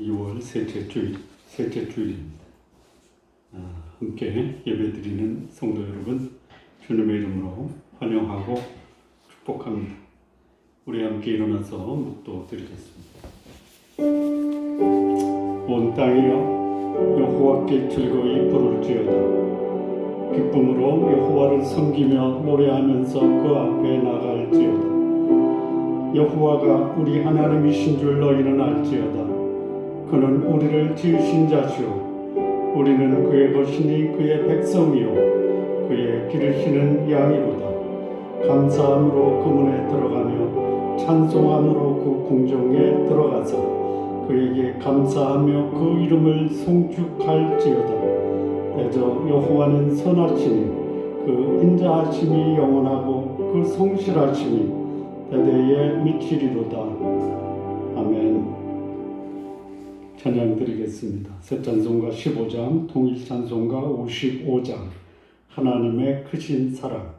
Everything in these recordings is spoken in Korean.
2월 셋째 주일입니다. 함께 예배드리는 성도 여러분, 주님의 이름으로 환영하고 축복합니다. 우리 함께 일어나서 묵도드리겠습니다. 온 땅이여 여호와께 즐거이 부를지어다. 기쁨으로 여호와를 섬기며 노래하면서 그 앞에 나갈지어다. 여호와가 우리 하나님이신 줄 너희는 알지어다. 그는 우리를 지으신 자시오. 우리는 그의 것이니 그의 백성이요 그의 기르시는 양이로다. 감사함으로 그 문에 들어가며 찬송함으로 그 궁정에 들어가서 그에게 감사하며 그 이름을 송축할지어다. 대저 여호와는 선하시니 그 인자하심이 영원하고 그 성실하심이 대대에 미치리로다. 아멘. 찬양 드리겠습니다. 새 찬송가 15장, 통일 찬송가 55장, 하나님의 크신 사랑.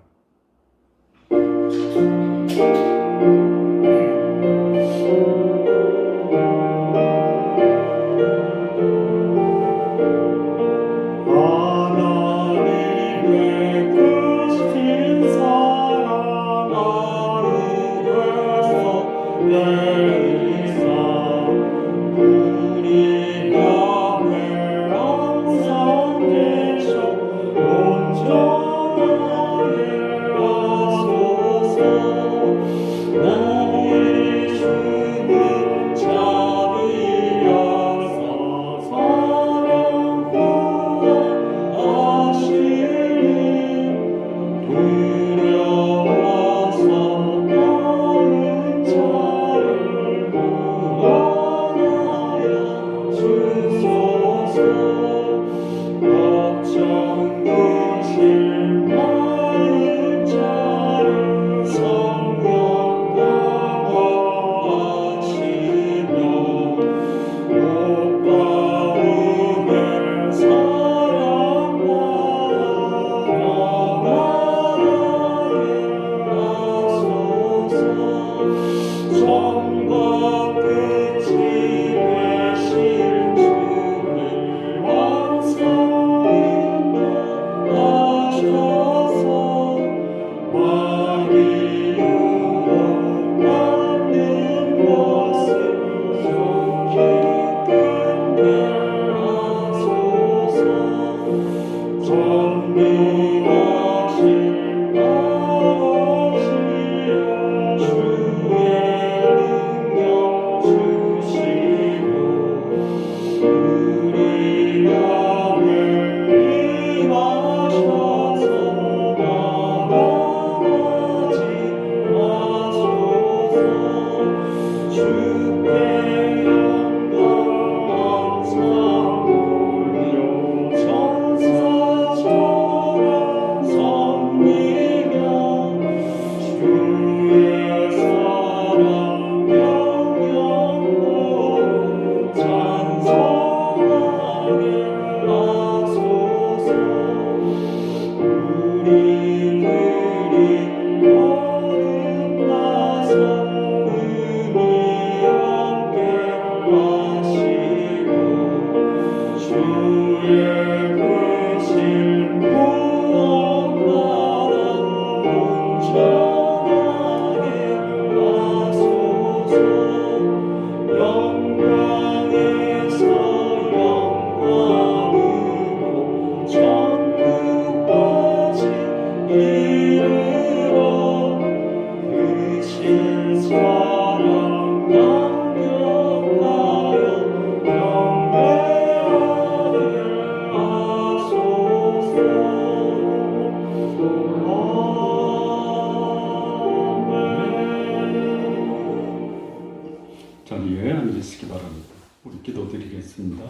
자리에 앉으시기 바랍니다. 우리 기도드리겠습니다.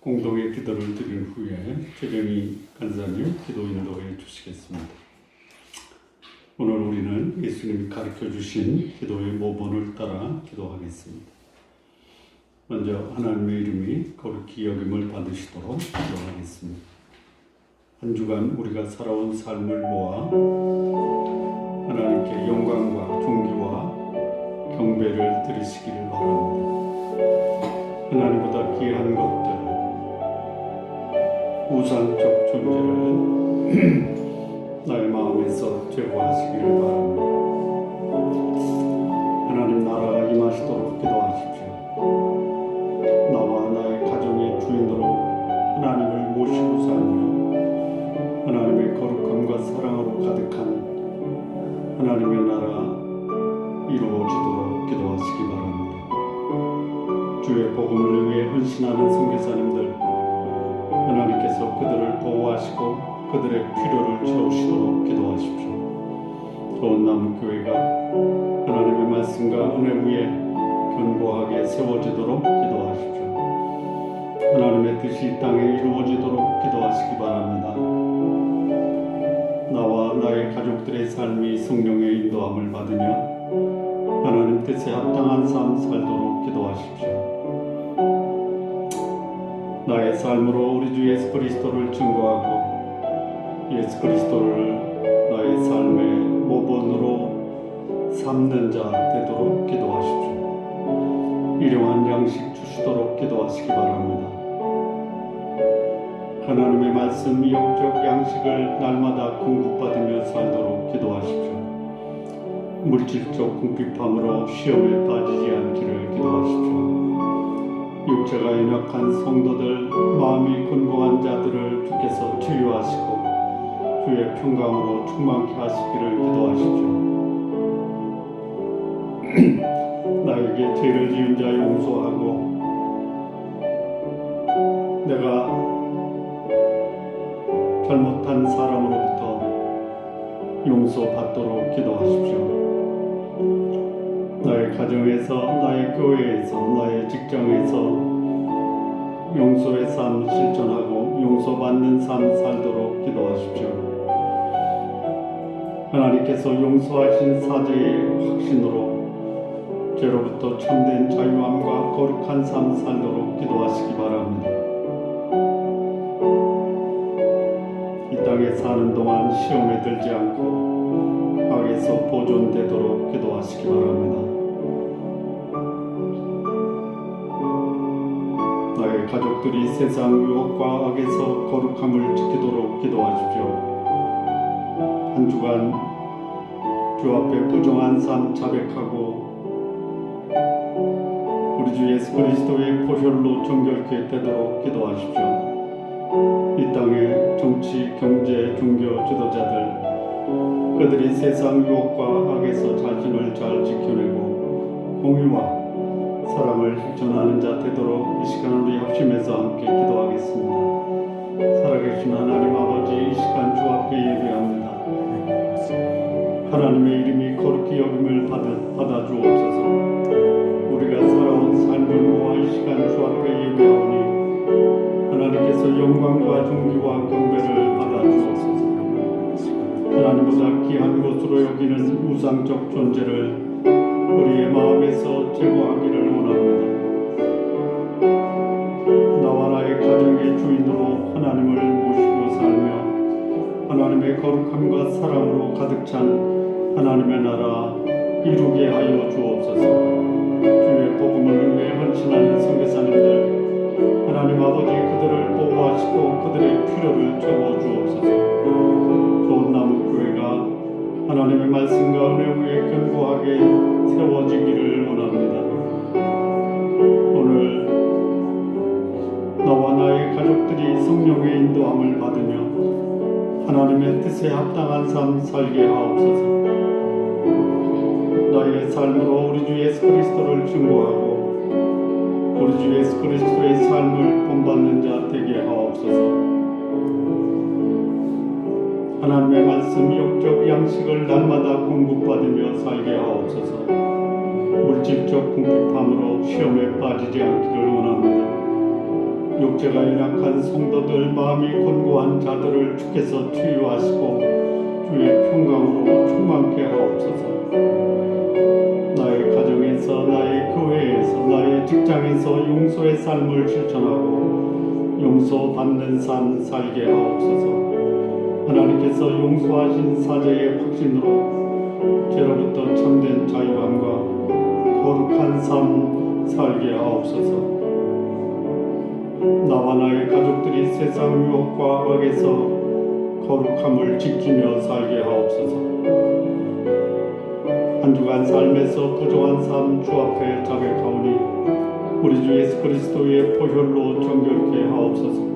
공동의 기도를 드린 후에 최경희 간사님 기도 인도해 주시겠습니다. 오늘 우리는 예수님이 가르쳐 주신 기도의 모본을 따라 기도하겠습니다. 먼저 하나님의 이름이 거룩히 여김을 받으시도록 기도하겠습니다. 한 주간 우리가 살아온 삶을 모아 하나님께 영광과 존귀와 경배를 드리시기를 바랍니다. 하나님보다 귀한 것들, 우상적 존재를 나의 마음에서 제거하시기를 바랍니다. 하나님 나라가 임하시도록 기도하십시오. 나와 나의 가정의 주인으로 하나님을 모시고 살며 하나님의 거룩함과 사랑으로 가득한 하나님의 나라 이루어지도록 기도하시기 바랍니다. 주의 복음을 위해 헌신하는 선교사님들, 하나님께서 그들을 보호하시고 그들의 필요를 채우시도록 기도하십시오. 좋은 남교회가 하나님의 말씀과 은혜 위에 견고하게 세워지도록 기도하십시오. 하나님의 뜻이 이 땅에 이루어지도록 기도하시기 바랍니다. 나와 나의 가족들의 삶이 성령의 인도함을 받으며 하나님 뜻에 합당한 삶 살도록 기도하십시오. 나의 삶으로 우리 주 예수 그리스도를 증거하고 예수 그리스도를 나의 삶의 모본으로 삼는 자 되도록 기도하십시오. 일용한 양식 주시도록 기도하시기 바랍니다. 하나님의 말씀 영적 양식을 날마다 공급받으며 살도록 기도하십시오. 물질적 궁핍함으로 시험에 빠지지 않기를 기도하십시오. 육체가 연약한 성도들, 마음이 곤고한 자들을 주께서 치유하시고 주의 평강으로 충만케 하시기를 기도하십시오. 나에게 죄를 지은 자 용서하고 내가 잘못한 사람으로부터 용서받도록 기도하십시오. 나의 가정에서, 나의 교회에서, 나의 직장에서 용서의 삶 실천하고 용서받는 삶 살도록 기도하십시오. 하나님께서 용서하신 사죄의 확신으로 죄로부터 참된 자유함과 거룩한 삶 살도록 기도하시기 바랍니다. 이 땅에 사는 동안 시험에 들지 않고 악에서 보존되도록 기도하시기 바랍니다. 나의 가족들이 세상 유혹과 악에서 거룩함을 지키도록 기도하십시오. 한 주간 주 앞에 부정한 삶 자백하고 우리 주 예수 그리스도의 보혈로 정결케 되도록 기도하십시오. 이 땅의 정치, 경제, 종교 지도자들 그들이 세상 유혹과 악에서 자신을 잘 지켜내고 공의와 사랑을 실천하는 자 되도록 이 시간 우리 합심해서 함께 기도하겠습니다. 살아계신 하나님 아버지, 이 시간 주 앞에 예배합니다. 하나님의 이름이 거룩히 여김을 받아주옵소서. 우리가 살아온 삶을 모아 이 시간 주 앞에 예배하오니 하나님께서 영광과 존귀와 경배를 받아주옵소서. 하나님보다 귀한 것으로 여기는 우상적 존재를 우리의 마음에서 제거하기를 원합니다. 나와 나의 가정의 주인으로 하나님을 모시고 살며 하나님의 거룩함과 사랑으로 가득 찬 하나님의 나라 이루게 하여 주옵소서. 주의 복음을 위해 헌신하는 선교사님들 하나님 아버지 그들을 보호하시고 그들의 필요를 채워 주옵소서. 좋은 남교회가 하나님의 말씀과 은혜 위에 견고하게 세워지기를 원합니다. 오늘 나와 나의 가족들이 성령의 인도함을 받으며 하나님의 뜻에 합당한 삶 살게 하옵소서. 나의 삶으로 우리 주 예수 그리스도를 증거하고 우리 주 예수 그리스도의 삶을 본받는 자 되게 하옵소서. 하나님의 말씀 영적 양식을 날마다 공급받으며 살게 하옵소서. 물질적 궁핍함으로 시험에 빠지지 않기를 원합니다. 육체가 연약한 성도들, 마음이 곤고한 자들을 주께서 치유하시고 주의 평강으로 충만케 하옵소서. 나의 가정에서, 나의 교회에서, 나의 직장에서 용서의 삶을 실천하고 용서받는 삶 살게 하옵소서. 하나님께서 용서하신 사죄의 확신으로 죄로부터 참된 자유함과 거룩한 삶 살게 하옵소서. 나와 나의 가족들이 세상 유혹과 악에서 거룩함을 지키며 살게 하옵소서. 한 주간 삶에서 부정한 삶 주 앞에 자백하오니 우리 주 예수 그리스도의 보혈로 정결케 하옵소서.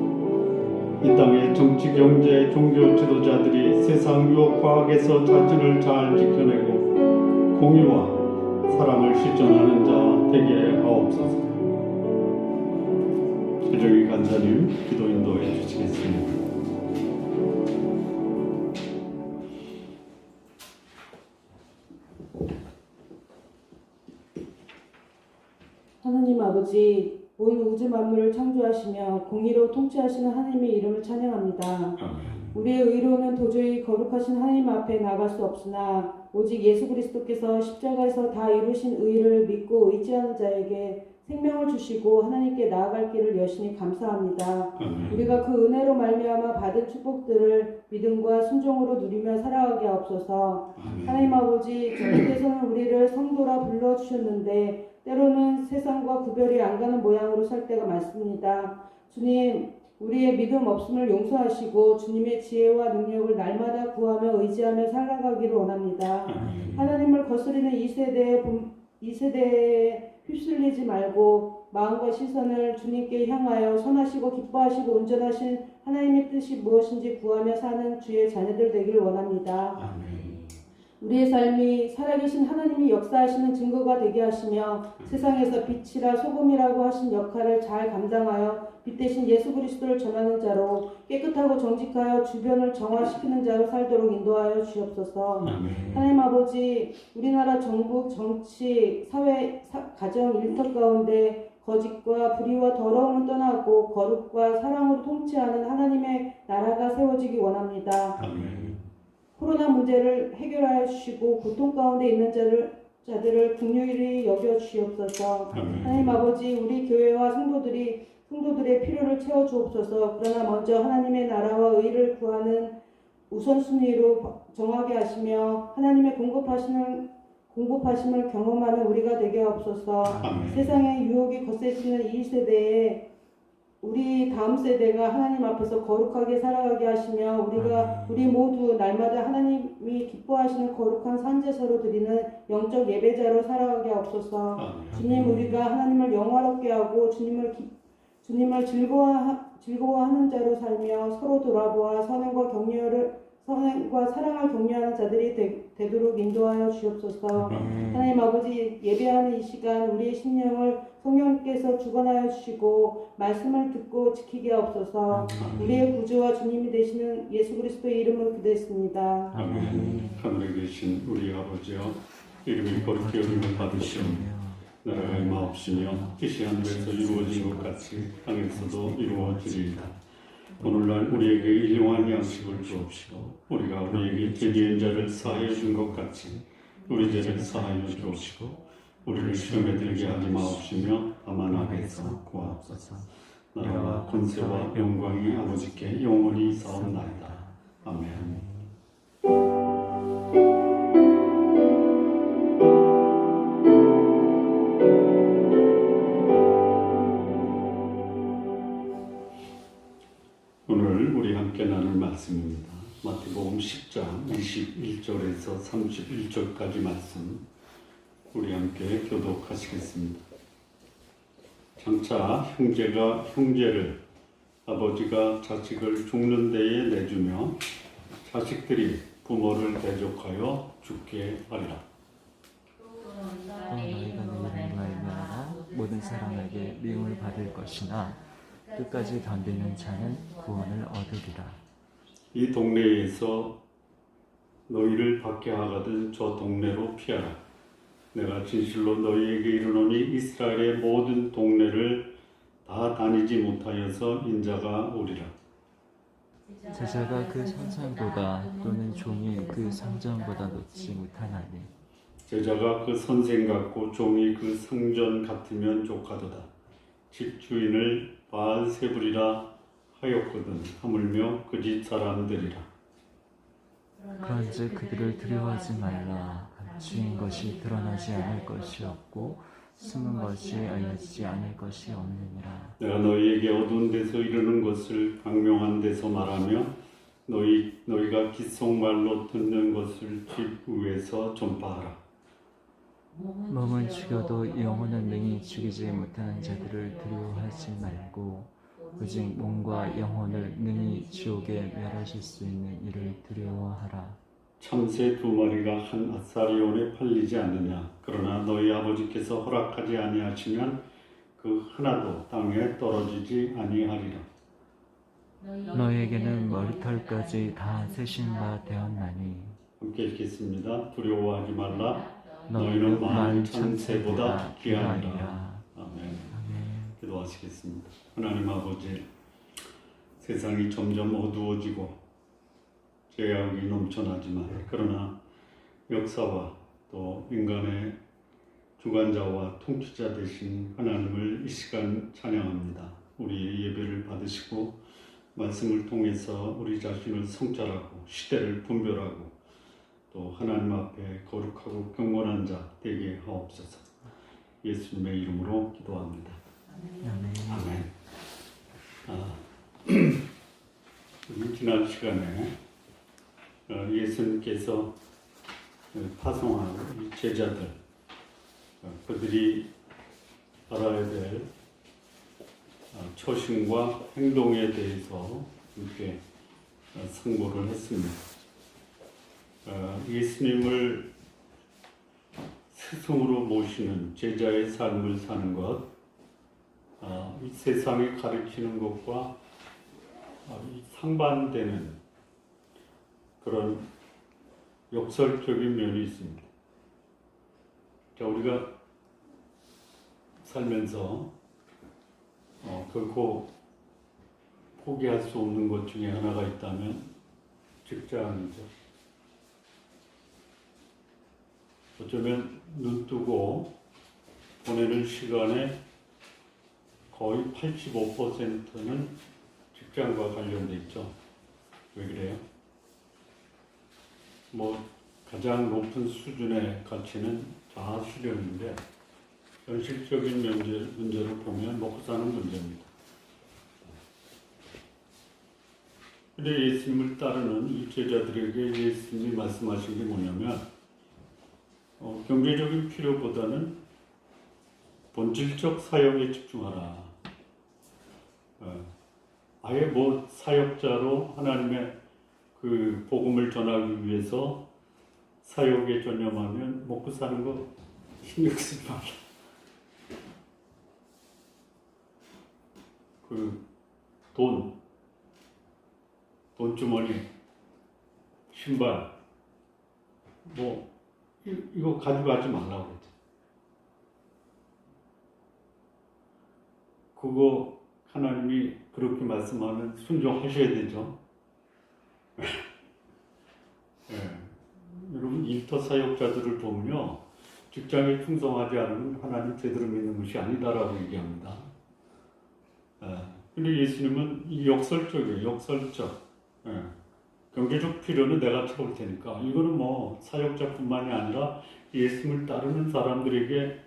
이 땅의 정치, 경제, 종교 지도자들이 세상 유혹과 악에서 자신을 잘 지켜내고 공의와 사랑을 실천하는 자 되게 하옵소서. 최정희 간사님 기도 인도해 주시겠습니다. 하나님 아버지, 온 우주 만물을 창조하시며 공의로 통치하시는 하나님의 이름을 찬양합니다. 아멘. 우리의 의로는 도저히 거룩하신 하나님 앞에 나갈 수 없으나 오직 예수 그리스도께서 십자가에서 다 이루신 의를 믿고 의지하는 자에게 생명을 주시고 하나님께 나아갈 길을 여신히 감사합니다. 아멘. 우리가 그 은혜로 말미암아 받은 축복들을 믿음과 순종으로 누리며 살아가게 하옵소서. 아멘. 하나님 아버지, 주님께서는 우리를 성도라 불러주셨는데 때로는 세상과 구별이 안 가는 모양으로 살 때가 많습니다. 주님, 우리의 믿음 없음을 용서하시고 주님의 지혜와 능력을 날마다 구하며 의지하며 살아가기를 원합니다. 아멘. 하나님을 거스리는 이 세대에 휩쓸리지 말고 마음과 시선을 주님께 향하여 선하시고 기뻐하시고 온전하신 하나님의 뜻이 무엇인지 구하며 사는 주의 자녀들 되기를 원합니다. 아멘. 우리의 삶이 살아계신 하나님이 역사하시는 증거가 되게 하시며 세상에서 빛이라 소금이라고 하신 역할을 잘 감당하여 빛 대신 예수 그리스도를 전하는 자로 깨끗하고 정직하여 주변을 정화시키는 자로 살도록 인도하여 주옵소서. 아멘. 하나님 아버지, 우리나라 정부, 정치, 사회, 가정, 일터 가운데 거짓과 불의와 더러움을 떠나고 거룩과 사랑으로 통치하는 하나님의 나라가 세워지기 원합니다. 아멘. 코로나 문제를 해결하여 주시고 고통 가운데 있는 자들을 긍휼히 여겨 주시옵소서. 아멘. 하나님 아버지, 우리 교회와 성도들의 필요를 채워 주옵소서. 그러나 먼저 하나님의 나라와 의를 구하는 우선순위로 정하게 하시며 하나님의 공급하심을 경험하는 우리가 되게 하옵소서. 아멘. 세상의 유혹이 거세지는 이 세대에 우리 다음 세대가 하나님 앞에서 거룩하게 살아가게 하시며 우리 모두 날마다 하나님이 기뻐하시는 거룩한 산제사로 드리는 영적 예배자로 살아가게 하옵소서. 아멘. 주님, 우리가 하나님을 영화롭게 하고 주님을 즐거워하는 자로 살며 서로 돌아보아 선행과 사랑을 격려하는 자들이 되도록 인도하여 주옵소서. 하나님 아버지, 예배하는 이 시간 우리의 심령을 성령께서 주관하여 주시고 말씀을 듣고 지키게 하옵소서. 우리의 구주와 주님이 되시는 예수 그리스도의 이름으로 기도했습니다. 아멘. 하늘에 계신 우리 아버지여, 이름이 거룩히 여김을 받으시오며 나라가 임하옵시며 뜻이 하늘에서 이루어진 것 같이 땅에서도 이루어지리이다. 오늘날 우리에게 일용할 양식을 주옵시고 우리가 우리에게 죄지은 자를 사하여 준 것 같이 우리 죄를 사하여 주옵시고 우리를 시험에 들게 하지 마옵시며 다만 악에서 구하옵소서. 나라와 권세와 영광이 아버지께 영원히 사옵나이다. 아멘. 오늘 우리 함께 나눌 말씀입니다. 마태복음 10장 21절에서 31절까지 말씀 우리 함께 교독하시겠습니다. 장차 형제가 형제를, 아버지가 자식을 죽는 데에 내주며 자식들이 부모를 대적하여 죽게 하리라. 너희가 내 이름으로 말미암아 모든 사람에게 미움을 받을 것이나 끝까지 견디는 자는 구원을 얻으리라. 이 동네에서 너희를 밖에 하거든 저 동네로 피하라. 내가 진실로 너희에게 이르노니 이스라엘의 모든 동네를 다 다니지 못하여서 인자가 오리라. 제자가 그 선생보다 또는 종이 그 상전보다 높지 못하나니 제자가 그 선생 같고 종이 그 상전 같으면 족하도다. 집주인을 바알세불이라 하였거든 하물며 그 집 사람들이라. 그런즉 그들을 두려워하지 말라. 주인 것이 드러나지 않을 것이 없고 숨은 것이 알려지지 않을 것이 없느니라. 내가 너희에게 어두운 데서 이르는 것을 광명한 데서 말하며 너희가 귓속말로 듣는 것을 집 위에서 전파하라. 몸을 죽여도 영혼은 능히 죽이지 못하는 자들을 두려워하지 말고 오직 몸과 영혼을 능히 지옥에 멸하실 수 있는 이를 두려워하라. 참새 2마리가 한 아사리온에 팔리지 않느냐. 그러나 너희 아버지께서 허락하지 아니하시면 그 하나도 땅에 떨어지지 아니하리라. 너희에게는 머리털까지 다 세신 바 되었나니 함께 읽겠습니다. 두려워하지 말라. 너희는 많은 참새보다 귀하니라. 귀하니라. 아멘. 아멘. 기도하시겠습니다. 하나님 아버지, 세상이 점점 어두워지고 죄악이 넘쳐나지만 그러나 역사와 또 인간의 주관자와 통치자 되신 하나님을 이 시간 찬양합니다. 우리의 예배를 받으시고 말씀을 통해서 우리 자신을 성찰하고 시대를 분별하고 또 하나님 앞에 거룩하고 경건한 자 되게 하옵소서. 예수님의 이름으로 기도합니다. 아멘. 아멘. 우리 지난 시간에 예수님께서 파송한 이 제자들, 그들이 알아야 될 처신과 행동에 대해서 이렇게 상고를 했습니다. 예수님을 스승으로 모시는 제자의 삶을 사는 것, 이 세상이 가르치는 것과 상반되는 그런 역설적인 면이 있습니다. 자, 우리가 살면서 결코 포기할 수 없는 것 중에 하나가 있다면 직장이죠. 어쩌면 눈 뜨고 보내는 시간에 거의 85%는 직장과 관련돼 있죠. 왜 그래요? 가장 높은 수준의 가치는 자아실현인데 현실적인 문제를 보면 먹고 사는 문제입니다. 근데 예수님을 따르는 이 제자들에게 예수님이 말씀하신 게 뭐냐면 경제적인 필요보다는 본질적 사역에 집중하라. 아예 사역자로 하나님의 그 복음을 전하기 위해서 사역에 전념하면 먹고 사는 거 신경 쓰지 말라. 돈주머니, 신발, 이거 가져가지 말라고 그랬죠. 그거 하나님이 그렇게 말씀하면 순종하셔야 되죠. 여러분, 인터 사역자들을 보면요, 직장에 충성하지 않으면 하나님 제대로 믿는 것이 아니다라고 얘기합니다. 근데 예수님은 이 역설적이에요. 역설적. 경제적 필요는 내가 채울 테니까. 이거는 사역자뿐만이 아니라 예수님을 따르는 사람들에게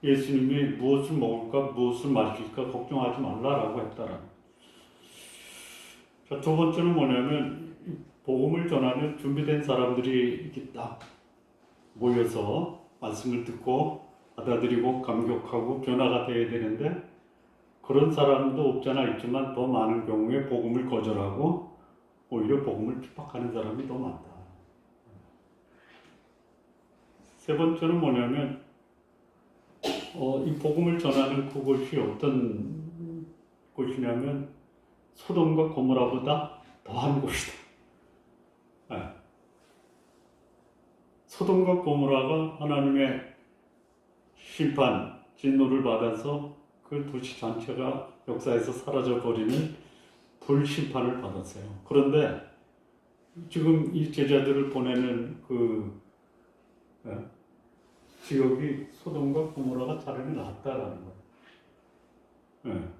예수님이 무엇을 먹을까, 무엇을 마실까 걱정하지 말라라고 했다라는. 자, 두 번째는 뭐냐면 복음을 전하는 준비된 사람들이 이렇게 딱 모여서 말씀을 듣고 받아들이고 감격하고 변화가 돼야 되는데 그런 사람도 없잖아 있지만 더 많은 경우에 복음을 거절하고 오히려 복음을 핍박하는 사람이 더 많다. 세 번째는 뭐냐면 이 복음을 전하는 그곳이 어떤 곳이냐면 소돔과 고모라보다 더한 곳이다. 소돔과 고모라가 하나님의 심판, 진노를 받아서 그 도시 전체가 역사에서 사라져버리는 불심판을 받았어요. 그런데 지금 이 제자들을 보내는 그 지역이 소돔과 고모라가 차라리 낫다라는 거예요.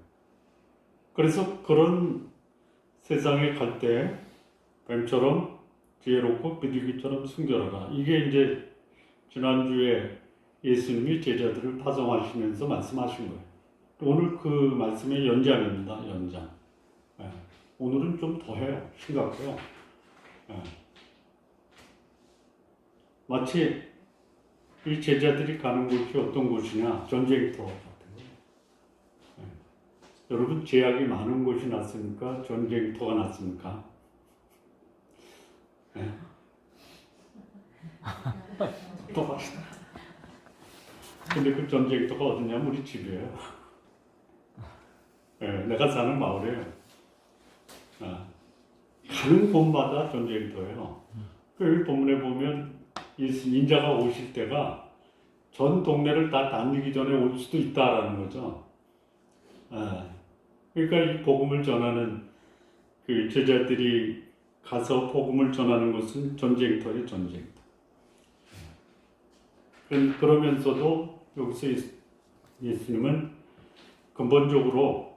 그래서 그런 세상에 갈 때 뱀처럼 지혜롭고 비둘기처럼 순결하라. 이게 이제 지난주에 예수님이 제자들을 파송하시면서 말씀하신 거예요. 오늘 그 말씀의 연장입니다. 연장. 예. 오늘은 좀 더해요. 심각해요. 예. 마치 이 제자들이 가는 곳이 어떤 곳이냐, 전쟁터 같은 거예요. 예. 여러분, 제약이 많은 곳이 났습니까? 전쟁터가 났습니까? 예. 또 맛있다. 근데 그 전쟁터가 어디냐면 우리 집이에요. 예, 내가 사는 마을이에요. 가는 곳마다 전쟁터예요. 그 본문에 보면 인자가 오실 때가 전 동네를 다 다니기 전에 올 수도 있다라는 거죠. 그러니까 이 복음을 전하는 그 제자들이 가서 복음을 전하는 것은 전쟁터예요, 전쟁터. 그러면서도 여기서 예수님은 근본적으로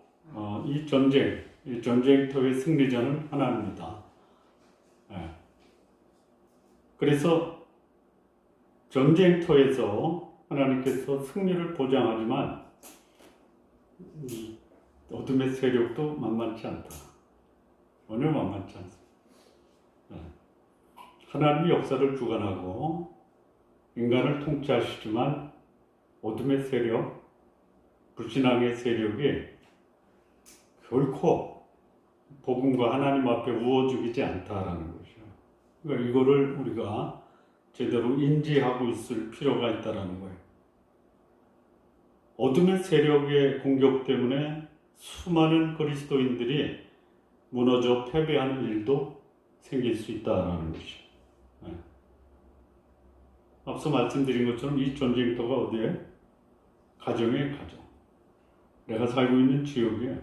이 전쟁터의 승리자는 하나님이다. 그래서 전쟁터에서 하나님께서 승리를 보장하지만 이 어둠의 세력도 만만치 않다. 전혀 만만치 않습니다. 하나님이 역사를 주관하고 인간을 통치하시지만 어둠의 세력, 불신앙의 세력이 결코 복음과 하나님 앞에 우워죽이지 않다라는 것이요. 그러니까 이거를 우리가 제대로 인지하고 있을 필요가 있다라는 거예요. 어둠의 세력의 공격 때문에 수많은 그리스도인들이 무너져 패배하는 일도 생길 수 있다라는 것이죠. 앞서 말씀드린 것처럼 이 전쟁터가 어디에? 가정의 가정. 내가 살고 있는 지역이에요.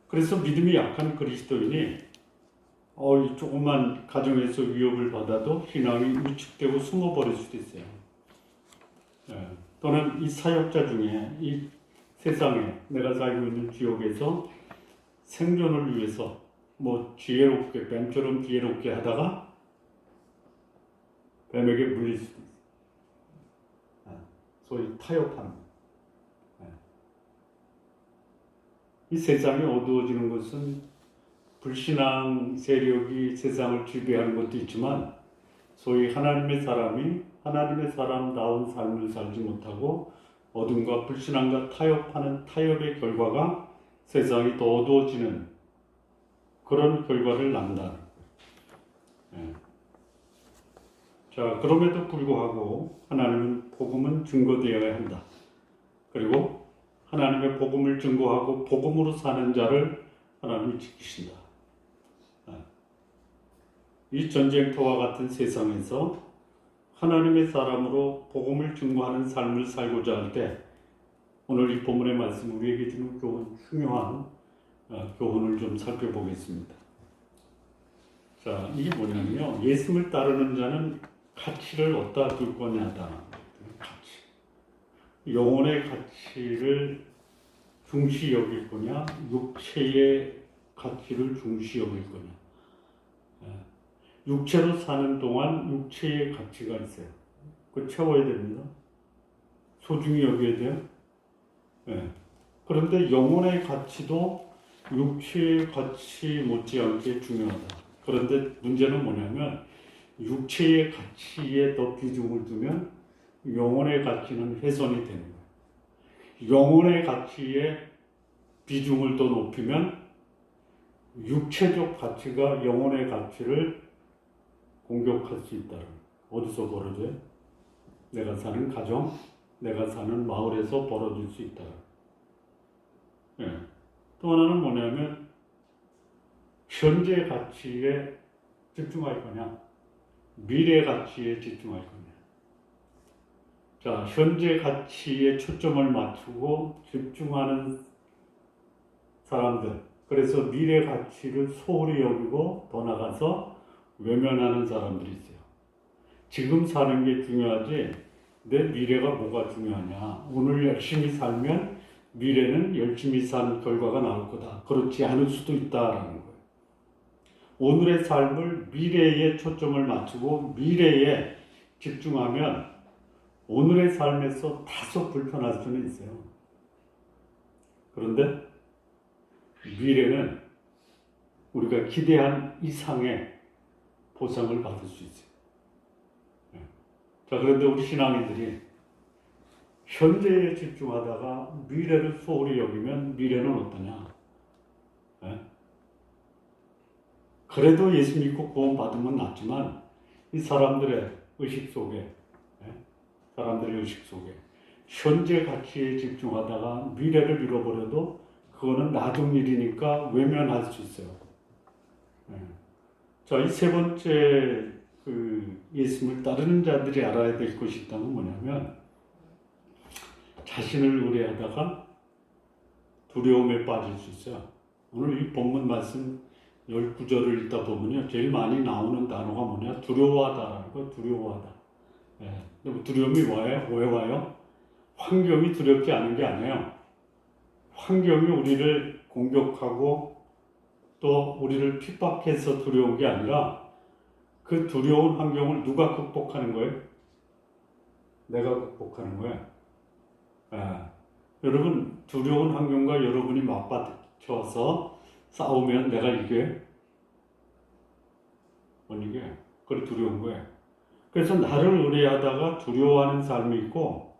그래서 믿음이 약한 그리스도인이 이 조그만 가정에서 위협을 받아도 신앙이 위축되고 숨어버릴 수도 있어요. 또는 이 사역자 중에 이 세상에 내가 살고 있는 지역에서 생존을 위해서 지혜롭게 뱀처럼 지혜롭게 하다가 뱀에게 물릴 수도 있어요. 소위 타협하는 거예요. 이 세상이 어두워지는 것은 불신앙 세력이 세상을 지배하는 것도 있지만 소위 하나님의 사람이 하나님의 사람다운 삶을 살지 못하고 어둠과 불신앙과 타협하는 타협의 결과가 세상이 더 어두워지는 그런 결과를 낳는다는 거예요. 자, 그럼에도 불구하고 하나님은 복음은 증거되어야 한다. 그리고 하나님의 복음을 증거하고 복음으로 사는 자를 하나님이 지키신다. 이 전쟁터와 같은 세상에서 하나님의 사람으로 복음을 증거하는 삶을 살고자 할 때 오늘 이 본문의 말씀 우리에게 주는 교훈, 중요한 교훈을 좀 살펴보겠습니다. 자, 이게 뭐냐면요. 예수를 따르는 자는 가치를 어디다 둘 거냐다. 가치. 영혼의 가치를 중시 여길 거냐, 육체의 가치를 중시 여길 거냐. 육체로 사는 동안 육체의 가치가 있어요. 그거 채워야 됩니다. 소중히 여겨야 돼요. 그런데 영혼의 가치도 육체의 가치 못지않게 중요하다. 그런데 문제는 뭐냐면 육체의 가치에 더 비중을 두면 영혼의 가치는 훼손이 되는 거예요. 영혼의 가치에 비중을 더 높이면 육체적 가치가 영혼의 가치를 공격할 수 있다는 거예요. 어디서 벌어져요? 내가 사는 가정, 내가 사는 마을에서 벌어질 수 있다. 또 하나는 뭐냐면 현재 가치에 집중할 거냐, 미래 가치에 집중할 거냐. 자, 현재 가치에 초점을 맞추고 집중하는 사람들, 그래서 미래 가치를 소홀히 여기고 더 나가서 외면하는 사람들이 있어요. 지금 사는 게 중요하지 내 미래가 뭐가 중요하냐. 오늘 열심히 살면 미래는 열심히 산 결과가 나올 거다. 그렇지 않을 수도 있다라는 거예요. 오늘의 삶을 미래에 초점을 맞추고 미래에 집중하면 오늘의 삶에서 다소 불편할 수는 있어요. 그런데 미래는 우리가 기대한 이상의 보상을 받을 수 있어요. 자, 그런데 우리 신앙인들이 현재에 집중하다가 미래를 소홀히 여기면 미래는 어떠냐? 그래도 예수 믿고 구원 받으면 낫지만 이 사람들의 의식 속에 현재 가치에 집중하다가 미래를 잃어버려도 그거는 나중 일이니까 외면할 수 있어요. 자, 이 세 번째 예수님을 따르는 자들이 알아야 될 것이 있다면 뭐냐면 자신을 의뢰하다가 두려움에 빠질 수 있어요. 오늘 이 본문 말씀 19절을 읽다 보면요. 제일 많이 나오는 단어가 뭐냐? 두려워하다라는 거, 두려워하다. 두려움이 와요? 왜 와요? 환경이 두렵지 않은 게 아니에요. 환경이 우리를 공격하고 또 우리를 핍박해서 두려운 게 아니라 그 두려운 환경을 누가 극복하는 거예요? 내가 극복하는 거예요. 여러분, 두려운 환경과 여러분이 맞받쳐서 싸우면 내가 이겨요? 못 이겨요. 그래 두려운 거예요. 그래서 나를 의뢰하다가 두려워하는 삶이 있고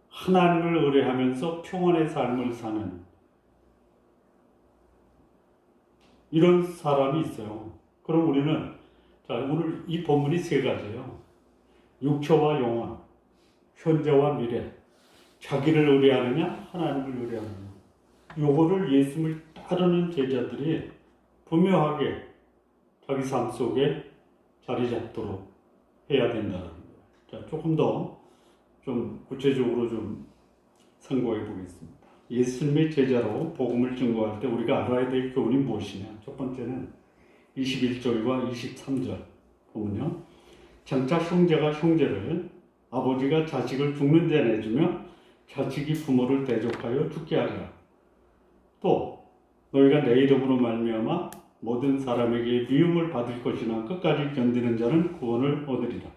하나님을 의뢰하면서 평안의 삶을 사는 이런 사람이 있어요. 그럼 우리는 자, 오늘 이 본문이 세 가지예요. 육체와 영혼, 현재와 미래. 자기를 의뢰하느냐, 하나님을 의뢰하느냐. 요거를 예수님을 따르는 제자들이 분명하게 자기 삶 속에 자리 잡도록 해야 된다는 거예요. 자, 조금 더 좀 구체적으로 좀 상고해 보겠습니다. 예수님의 제자로 복음을 증거할 때 우리가 알아야 될 교훈이 무엇이냐? 첫 번째는 21절과 23절 보면요. 장차 형제가 형제를, 아버지가 자식을 죽는 데 내주며 자식이 부모를 대적하여 죽게 하리라. 또 너희가 내 이름으로 말미암아 모든 사람에게 미움을 받을 것이나 끝까지 견디는 자는 구원을 얻으리라.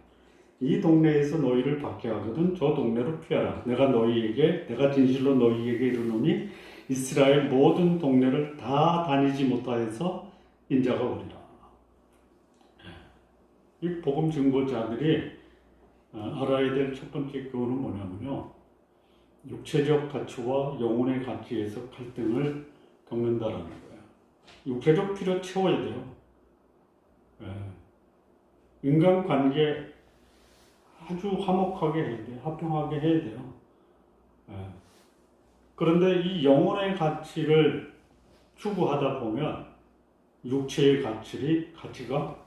이 동네에서 너희를 박해하거든 저 동네로 피하라. 내가 진실로 너희에게 이르노니 이스라엘 모든 동네를 다 다니지 못하여서 인자가 오리라. 이 복음 증거자들이 알아야 될 첫 번째 교훈은 뭐냐면요. 육체적 가치와 영혼의 가치에서 갈등을 겪는다라는 거예요. 육체적 필요 채워야 돼요. 인간관계 아주 화목하게 해야 돼요. 화평하게 해야 돼요. 그런데 이 영혼의 가치를 추구하다 보면 육체의 가치가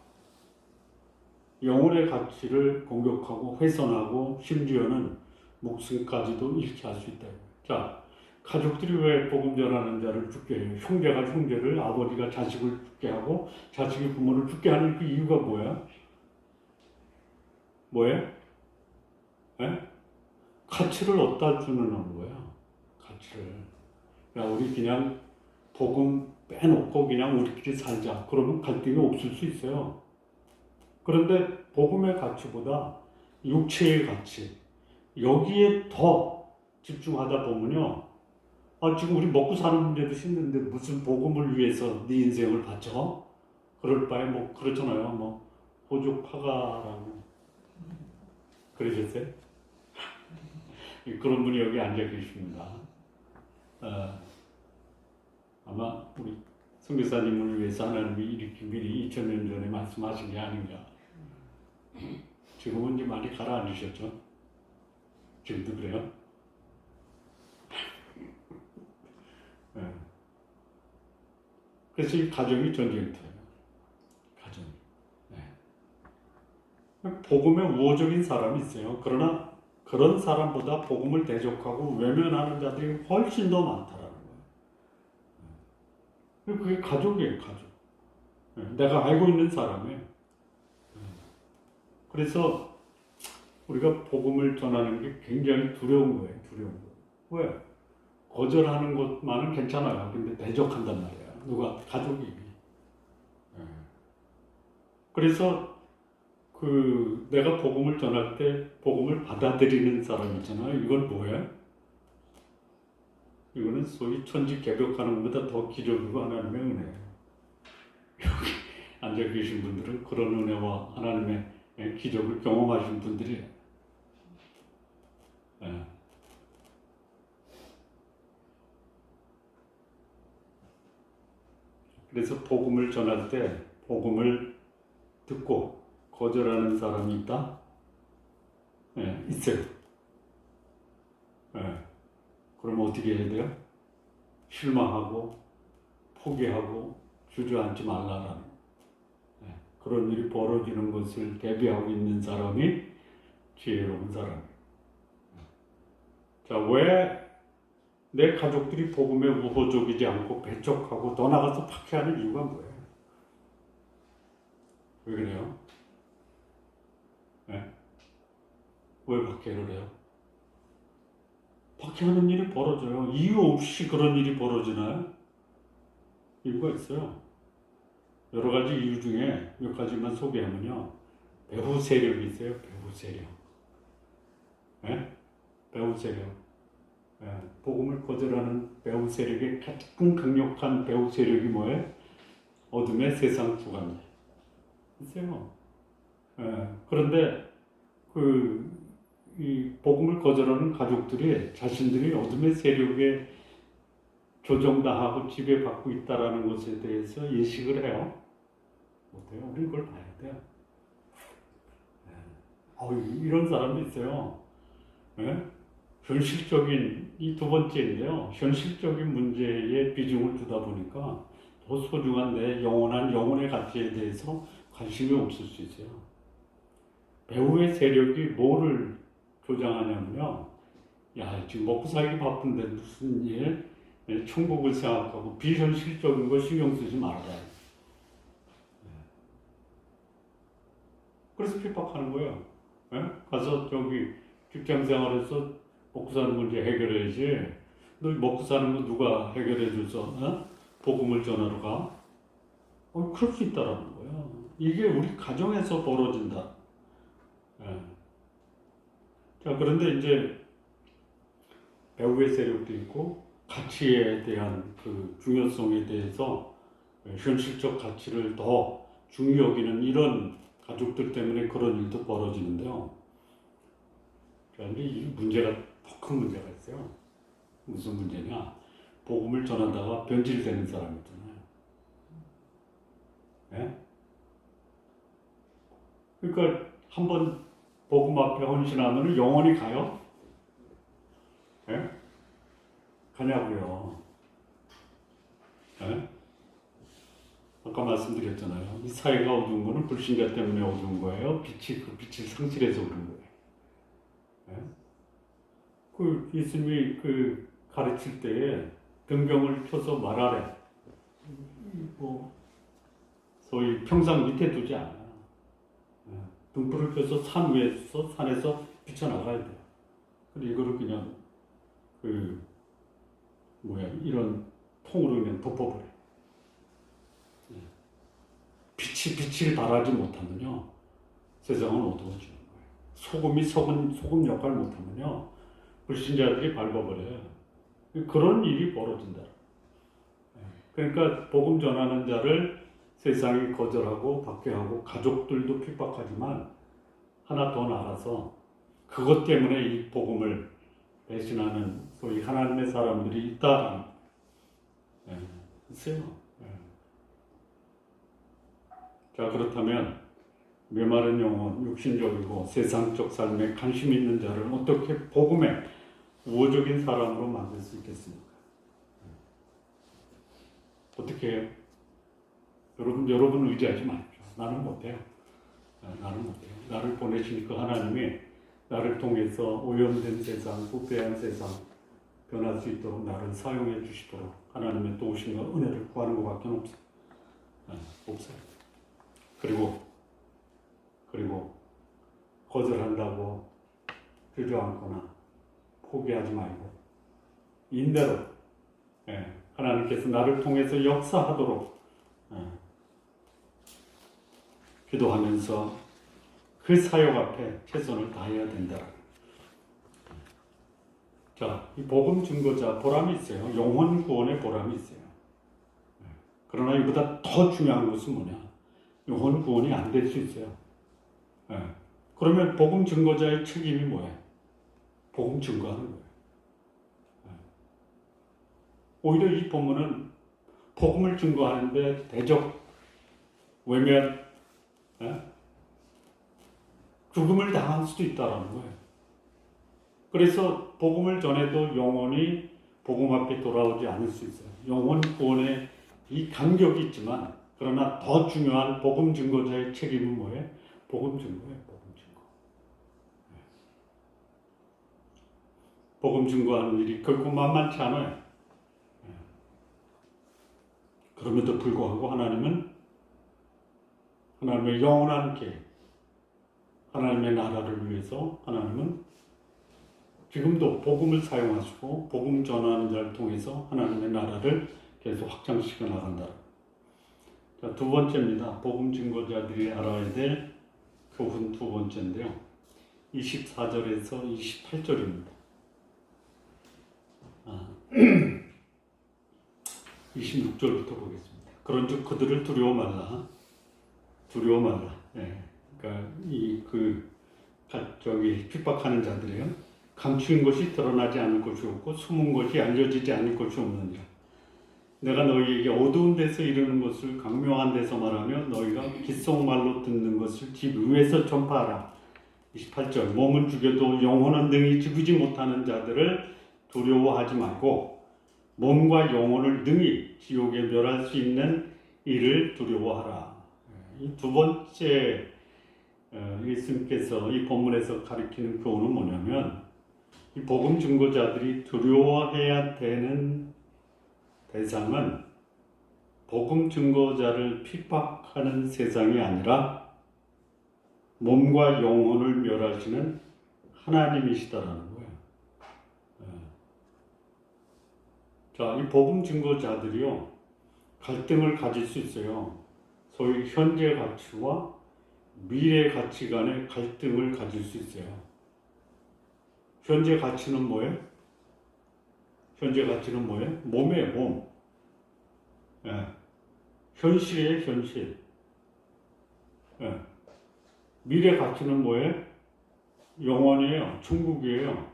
영혼의 가치를 공격하고 훼손하고 심지어는 목숨까지도 잃게 할 수 있다. 자, 가족들이 왜 복음 전하는 자를 죽게 해요? 형제가 형제를, 아버지가 자식을 죽게 하고 자식이 부모를 죽게 하는 그 이유가 뭐야? 뭐예요? 가치를 얻다 주는 거야. 가치를. 야, 우리 그냥 복음 빼놓고 그냥 우리끼리 살자. 그러면 갈등이 없을 수 있어요. 그런데 복음의 가치보다 육체의 가치, 여기에 더 집중하다 보면요. 지금 우리 먹고 사는 문제도 힘든데 무슨 복음을 위해서 네 인생을 바쳐? 그럴 바에 뭐 그렇잖아요. 뭐 호주 파가라고 그러셨어요? 그런 분이 여기 앉아 계십니다. 아마 우리 선교사님을 위해서 하나님이 이렇게 미리 2000년 전에 말씀하신 게 아닌가. 지금은 이제 많이 가라앉으셨죠? 지금도 그래요? 그래서 이 가정이 전쟁터예요. 가정이. 복음에 우호적인 사람이 있어요. 그러나 그런 사람보다 복음을 대적하고 외면하는 자들이 훨씬 더 많다라는 거예요. 그게 가족이에요, 가족. 내가 알고 있는 사람이에요. 그래서 우리가 복음을 전하는 게 굉장히 두려운 거예요, 두려운 거. 왜? 거절하는 것만은 괜찮아요. 근데 대적한단 말이에요. 누가? 가족이. 그래서 내가 복음을 전할 때 복음을 받아들이는 사람 있잖아요. 이건 뭐야? 이거는 소위 천지개벽하는 것보다 더 기적이고 하나님의 은혜예요. 여기 앉아 계신 분들은 그런 은혜와 하나님의 기적을 경험하신 분들이에요. 예. 그래서 복음을 전할 때 복음을 듣고 거절하는 사람이 있다? 예, 있어요. 예. 그럼 어떻게 해야 돼요? 실망하고 포기하고 주저앉지 말라라는 그런 일이 벌어지는 것을 대비하고 있는 사람이 지혜로운 사람이에요. 자, 왜 내 가족들이 복음에 우호적이지 않고 배척하고 더 나가서 박해하는 이유가 뭐예요? 왜 그래요? 네? 왜 박해를 해요? 박해하는 일이 벌어져요. 이유 없이 그런 일이 벌어지나요? 이유가 있어요. 여러 가지 이유 중에 몇 가지만 소개하면요. 배후 세력이 있어요. 배후 세력. 네? 배후 세력. 네. 복음을 거절하는 배후 세력의 가장 강력한 배후 세력이 뭐예요? 어둠의 세상 주관자. 있어요. 네. 그런데 이 복음을 거절하는 가족들이 자신들이 어둠의 세력에 조정당하고 지배받고 있다라는 것에 대해서 인식을 해요. 못해요. 우리 그걸 봐야 돼요. 이런 사람도 있어요. 네? 현실적인 이 두 번째인데요. 현실적인 문제에 비중을 두다 보니까 더 소중한 내 영혼의 가치에 대해서 관심이 없을 수 있어요. 배후의 세력이 뭐를 조장하냐면요. 야, 지금 먹고 살기 바쁜데 무슨 일? 천국을 생각하고 비현실적인 거 신경 쓰지 말아라. 그래서 핍박하는 거예요. 가서 저기 직장 생활에서 먹고 사는 문제 해결해야지. 너 먹고 사는 거 누가 해결해줘서 복음을 전하러 가? 그럴 수 있다라는 거예요. 이게 우리 가정에서 벌어진다. 자, 그런데 이제 배후의 세력도 있고 가치에 대한 그 중요성에 대해서 현실적 가치를 더 중히 여기는 이런 가족들 때문에 그런 일도 벌어지는데요. 그런데 이 문제가 더 큰 문제가 있어요. 무슨 문제냐? 복음을 전하다가 변질되는 사람 있잖아요. 네? 그러니까 한번 복음 앞에 헌신하면 영원히 가요? 네? 가냐고요. 네? 아까 말씀드렸잖아요. 이 사회가 어두운 거는 불신자 때문에 어두운 거예요. 빛이 상실해서 그런 거예요. 네? 예수님이 가르칠 때에 등병을 펴서 말하래. 소위 평상 밑에 두지 않아. 등불을 펴서 산에서 비춰나가야 돼요. 근데 이거를 그냥 이런 통으로 그냥 덮어버려. 빛을 발하지 못하면요, 세상은 어두워지는 거예요. 소금이 소금 역할 못하면요, 불신자들이 밟아버려요. 그런 일이 벌어진다. 그러니까 복음 전하는 자를 세상이 거절하고 박해하고 가족들도 핍박하지만 하나 더 나가서 그것 때문에 이 복음을 배신하는 소위 하나님의 사람들이 있다. 있어요. 자, 그렇다면 메마른 영혼, 육신적이고 세상적 삶에 관심 있는 자를 어떻게 복음의 우호적인 사람으로 만들 수 있겠습니까? 어떻게 해요? 여러분 의지하지 마십시오. 나는 못해요. 나를 보내신 그 하나님이 나를 통해서 오염된 세상, 부패한 세상 변할 수 있도록 나를 사용해 주시도록 하나님의 도우심과 은혜를 구하는 것밖에 없어요. 그리고 거절한다고 주저앉거나 포기하지 말고 인대로 하나님께서 나를 통해서 역사하도록 기도하면서 그 사역 앞에 최선을 다해야 된다. 자, 이 복음 증거자 보람이 있어요. 영혼 구원의 보람이 있어요. 그러나 이보다 더 중요한 것은 뭐냐? 영혼 구원이 안 될 수 있어요. 그러면 복음 증거자의 책임이 뭐예요? 복음 증거하는 거예요. 오히려 이 본문은 복음을 증거하는데 대적, 외면, 죽음을 당할 수도 있다는 거예요. 그래서 복음을 전해도 영혼이 복음 앞에 돌아오지 않을 수 있어요. 영혼 구원에 이 간격이 있지만 그러나 더 중요한 복음 증거자의 책임은 뭐예요? 복음 증거예요. 복음 증거. 복음 증거하는 일이 결코 만만치 않아요. 그럼에도 불구하고 하나님은 하나님의 영원한 계획, 하나님의 나라를 위해서 하나님은 지금도 복음을 사용하시고 복음 전하는 자를 통해서 하나님의 나라를 계속 확장시켜 나간다. 자, 두 번째입니다. 복음 증거자들이 알아야 될 교훈 두 번째인데요. 24절에서 28절입니다. 26절부터 보겠습니다. 그런즉 그들을 두려워 말라. 두려워 말라. 그러니까 핍박하는 자들이요. 감추인 것이 드러나지 않을 것이 없고 숨은 것이 알려지지 않을 것이 없느니라. 내가 너희에게 어두운 데서 이르는 것을 강명한 데서 말하며 너희가 귓속말로 듣는 것을 집 위에서 전파하라. 28절 몸은 죽여도 영혼은 능히 죽이지 못하는 자들을 두려워하지 말고 몸과 영혼을 능히 지옥에 멸할 수 있는 이를 두려워하라. 이 두 번째 예수님께서 이 본문에서 가리키는 교훈은 뭐냐면 이 복음 증거자들이 두려워해야 되는 대상은 복음 증거자를 핍박하는 세상이 아니라 몸과 영혼을 멸하시는 하나님이시다라는 거예요. 자, 이 복음 증거자들이요 갈등을 가질 수 있어요. 소위 현재 가치와 미래 가치 간의 갈등을 가질 수 있어요. 현재 가치는 뭐예요? 현재 가치는 뭐예요? 몸이에요, 몸. 현실이에요, 현실. 미래 가치는 뭐예요? 영원이에요, 천국이에요,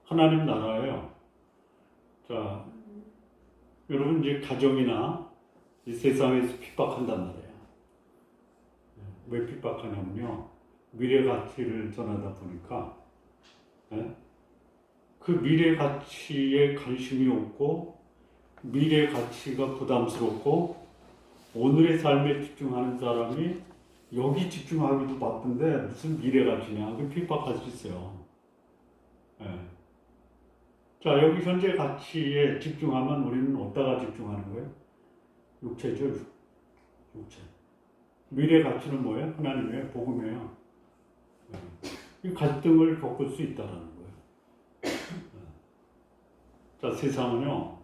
하나님 나라예요. 자, 여러분 이제 가정이나 이 세상에서 핍박한단 말이에요. 왜 핍박하냐면요, 미래 가치를 전하다 보니까 그 미래 가치에 관심이 없고 미래 가치가 부담스럽고 오늘의 삶에 집중하는 사람이 여기 집중하기도 바쁜데 무슨 미래 가치냐, 그 핍박할 수 있어요. 자, 여기 현재 가치에 집중하면 우리는 어디다가 집중하는 거예요? 육체죠, 육체. 미래 가치는 뭐예요? 하나님의 복음이에요. 이 갈등을 겪을 수 있다라는 거예요. 자, 세상은요,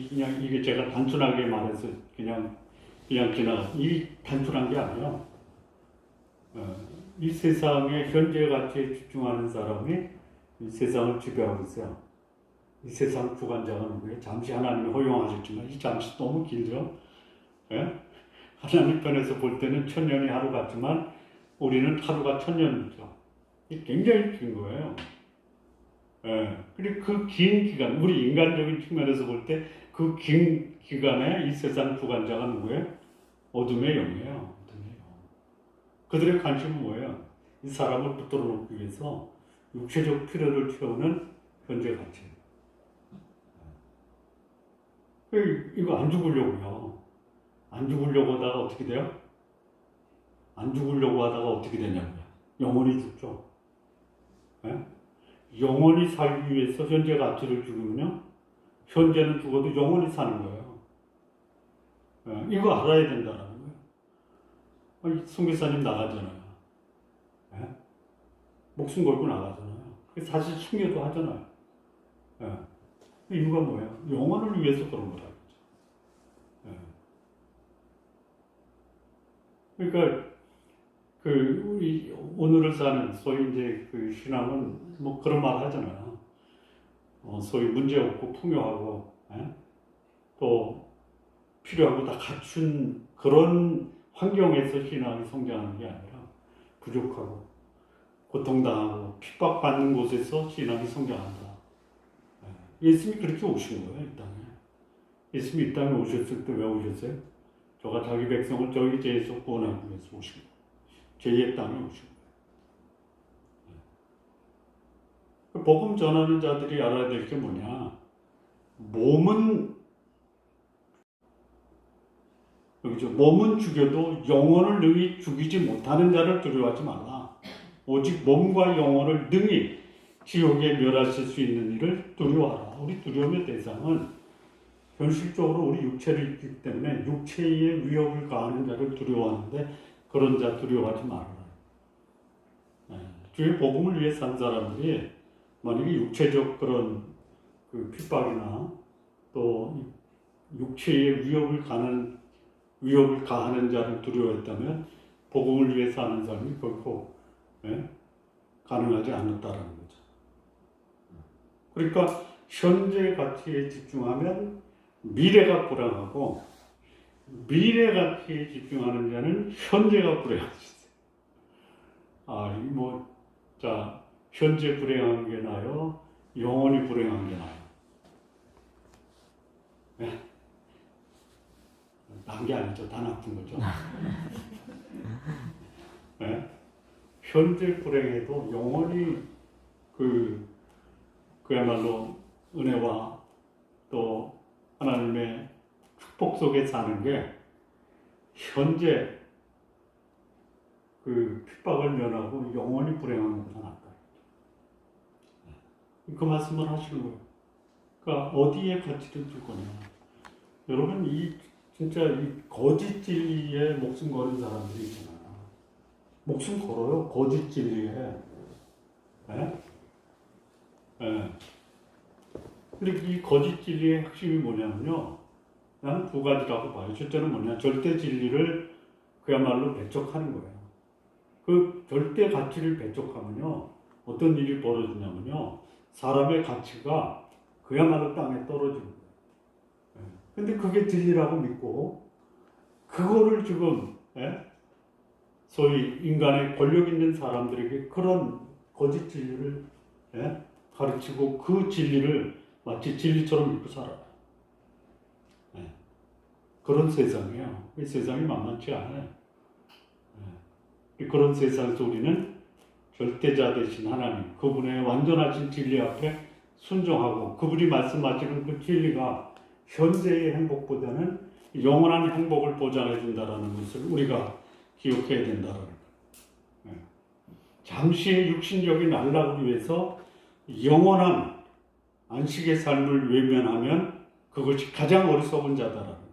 그냥 이게 제가 단순하게 말해서 그냥 지나가. 이 단순한 게 아니에요. 이 세상의 현재 가치에 집중하는 사람이 이 세상을 지배하고 있어요. 이 세상 주관자가 누구예요? 잠시 하나님이 허용하셨지만 이 잠시 너무 길죠. 하나님 편에서 볼 때는 천년이 하루 같지만 우리는 하루가 천년이죠. 이게 굉장히 긴 거예요. 그리고 그 긴 기간, 우리 인간적인 측면에서 볼 때 그 긴 기간에 이 세상 주관자가 누구예요? 어둠의 영이에요. 그들의 관심은 뭐예요? 이 사람을 붙들어 놓기 위해서 육체적 필요를 채우는 현재 가치. 이거 안 죽으려고요. 안 죽으려고 하다가 어떻게 돼요? 안 죽으려고 하다가 어떻게 되냐고요. 영원히 죽죠. 영원히 살기 위해서 현재 가치를 죽이면요, 현재는 죽어도 영원히 사는 거예요. 이거 알아야 된다는 거예요. 선교사님 나가잖아요. 목숨 걸고 나가잖아요. 사실 순교도 하잖아요. 이유가 뭐예요? 영혼을 위해서 그런 거다. 그러니까 우리 오늘을 사는 소위 이제 그 신앙은 뭐 그런 말 하잖아요. 소위 문제 없고 풍요하고, 예? 또 필요하고 다 갖춘 그런 환경에서 신앙이 성장하는 게 아니라 부족하고 고통당하고 핍박받는 곳에서 신앙이 성장한다. 예수님이 그렇게 오신 거예요, 이 땅에. 예수님이 이 땅에 오셨을 때 왜 오셨어요? 저가 자기 백성을 저희 죄에서 구원하기 위해서 오신 거예요. 죄의 땅에 오신 거예요. 복음 전하는 자들이 알아야 될 게 뭐냐? 몸은 여기죠. 몸은 죽여도 영혼을 능히 죽이지 못하는 자를 두려워하지 말라. 오직 몸과 영혼을 능히 지옥에 멸하실 수 있는 이를 두려워하라. 우리 두려움의 대상은 현실적으로 우리 육체를 있기 때문에 육체의 위협을 가하는 자를 두려워하는데 그런 자 두려워하지 말아라. 주의 복음을 위해 산 사람들이 만약에 육체적 그런 그 핍박이나 또 육체의 위협을 가하는 자를 두려워했다면 복음을 위해 사는 사람이 결코 가능하지 않았다라는 거죠. 그러니까 현재 가치에 집중하면 미래가 불행하고 미래 가치에 집중하는 자는 현재가 불행하지. 현재 불행한 게 나요? 영원히 불행한 게 나요? 난 게 아니죠. 다 나쁜 거죠. 현재 불행해도 영원히 그야말로 은혜와 또 하나님의 축복 속에 사는 게 현재 핍박을 면하고 영원히 불행한 것보다 낫다. 그 말씀을 하시는 거예요. 그러니까 어디에 가치를 줄 거냐. 여러분 진짜 이 거짓 진리에 목숨 거는 사람들이 있잖아요. 목숨 걸어요. 거짓 진리에. 그리고 이 거짓 진리의 핵심이 뭐냐면요. 나는 두 가지라고 봐요. 첫째는 뭐냐. 절대 진리를 그야말로 배척하는 거예요. 그 절대 가치를 배척하면요. 어떤 일이 벌어지냐면요. 사람의 가치가 그야말로 땅에 떨어지는 거예요. 근데 그게 진리라고 믿고 그거를 지금 소위 인간의 권력 있는 사람들에게 그런 거짓 진리를 가르치고 그 진리를 마치 진리처럼 믿고 살아요. 그런 세상이에요. 이 세상이 만만치 않아요. 그런 세상에서 우리는 절대자 되신 하나님, 그분의 완전하신 진리 앞에 순종하고 그분이 말씀하시는 그 진리가 현재의 행복보다는 영원한 행복을 보장해 준다는 것을 우리가 기억해야 된다는 거예요. 잠시의 육신적인 안락을 위해서 영원한 안식의 삶을 외면하면 그것이 가장 어리석은 자다라는 거예요.